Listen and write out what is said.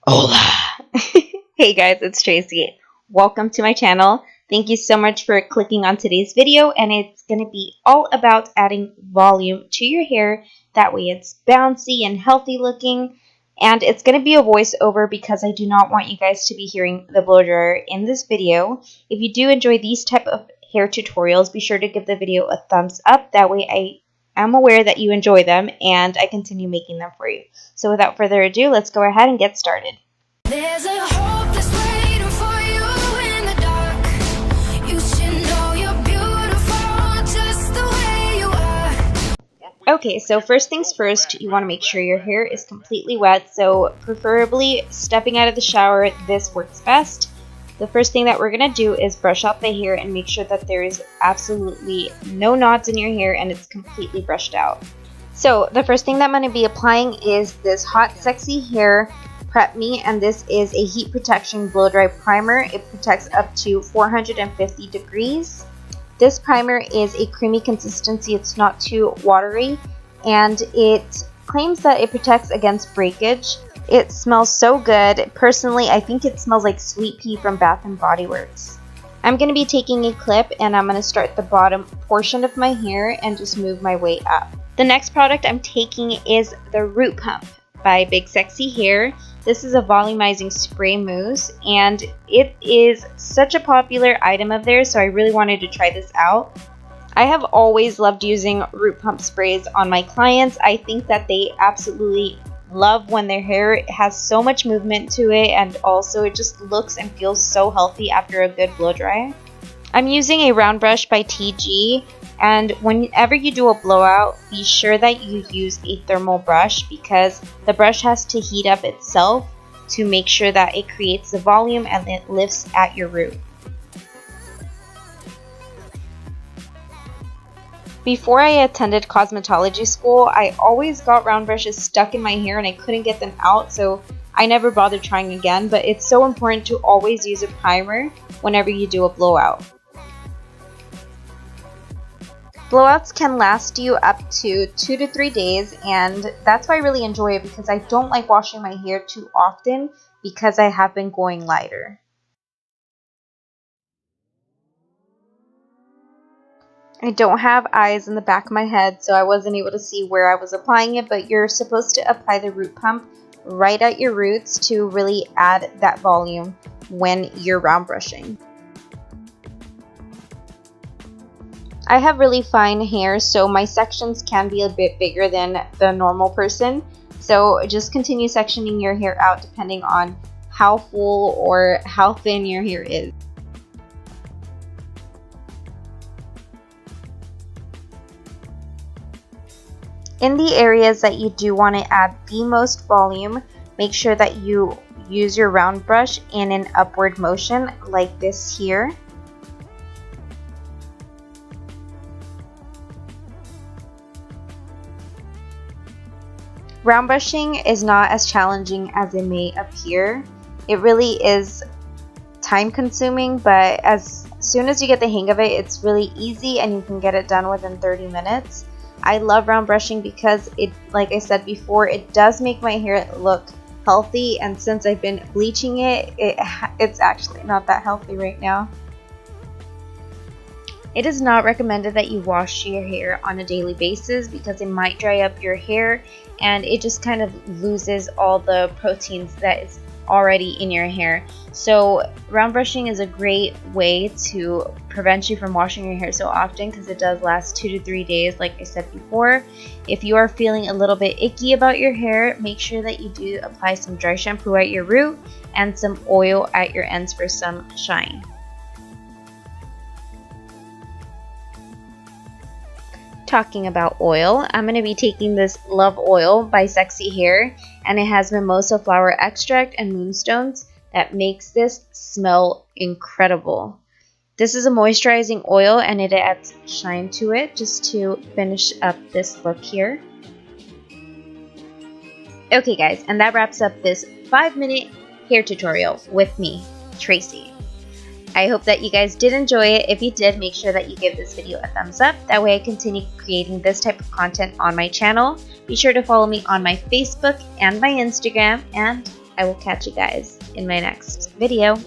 Hola! Hey guys, it's Tracy. Welcome to my channel. Thank you so much for clicking on today's video, and it's going to be all about adding volume to your hair. That way it's bouncy and healthy looking, and it's going to be a voiceover because I do not want you guys to be hearing the blow dryer in this video. If you do enjoy these type of hair tutorials, be sure to give the video a thumbs up. That way I'm aware that you enjoy them and I continue making them for you. So without further ado, let's go ahead and get started. There's a hope that's waiting for you in the dark. You should know you're beautiful just the way you are. Okay, so first things first, you want to make sure your hair is completely wet. So preferably stepping out of the shower, this works best. The first thing that we're going to do is brush out the hair and make sure that there is absolutely no knots in your hair and it's completely brushed out. So the first thing that I'm going to be applying is this Hot Sexy Hair Prep Me, and this is a heat protection blow dry primer. It protects up to 450 degrees. This primer is a creamy consistency. It's not too watery, and it claims that it protects against breakage. It smells so good. Personally, I think it smells like Sweet Pea from Bath & Body Works. I'm going to be taking a clip and I'm going to start the bottom portion of my hair and just move my way up. The next product I'm taking is the Root Pump by Big Sexy Hair. This is a volumizing spray mousse, and it is such a popular item of theirs, so I really wanted to try this out. I have always loved using Root Pump sprays on my clients. I think that they absolutely love when their hair has so much movement to it, and also it just looks and feels so healthy after a good blow dry. I'm using a round brush by TG, and whenever you do a blowout, be sure that you use a thermal brush because the brush has to heat up itself to make sure that it creates the volume and it lifts at your root. Before I attended cosmetology school, I always got round brushes stuck in my hair and I couldn't get them out, so I never bothered trying again, but it's so important to always use a primer whenever you do a blowout. Blowouts can last you up to 2 to 3 days, and that's why I really enjoy it because I don't like washing my hair too often because I have been going lighter. I don't have eyes in the back of my head, so I wasn't able to see where I was applying it, but you're supposed to apply the root pump right at your roots to really add that volume when you're round brushing. I have really fine hair, so my sections can be a bit bigger than the normal person, so just continue sectioning your hair out depending on how full or how thin your hair is. In the areas that you do want to add the most volume, make sure that you use your round brush in an upward motion like this here. Round brushing is not as challenging as it may appear. It really is time consuming, but as soon as you get the hang of it, it's really easy and you can get it done within 30 minutes. I love round brushing because it, like I said before, it does make my hair look healthy, and since I've been bleaching it, it's actually not that healthy right now. It is not recommended that you wash your hair on a daily basis because it might dry up your hair and it just kind of loses all the proteins that is already in your hair. So round brushing is a great way to prevent you from washing your hair so often because it does last 2 to 3 days, like I said before. If you are feeling a little bit icky about your hair, make sure that you do apply some dry shampoo at your root and some oil at your ends for some shine. Talking about oil, I'm going to be taking this Love Oil by Sexy Hair, and it has mimosa flower extract and moonstones that makes this smell incredible. This is a moisturizing oil and it adds shine to it just to finish up this look here. Okay guys, and that wraps up this 5-minute hair tutorial with me, Tracy. I hope that you guys did enjoy it. If you did, make sure that you give this video a thumbs up. That way I continue creating this type of content on my channel. Be sure to follow me on my Facebook and my Instagram, and I will catch you guys in my next video.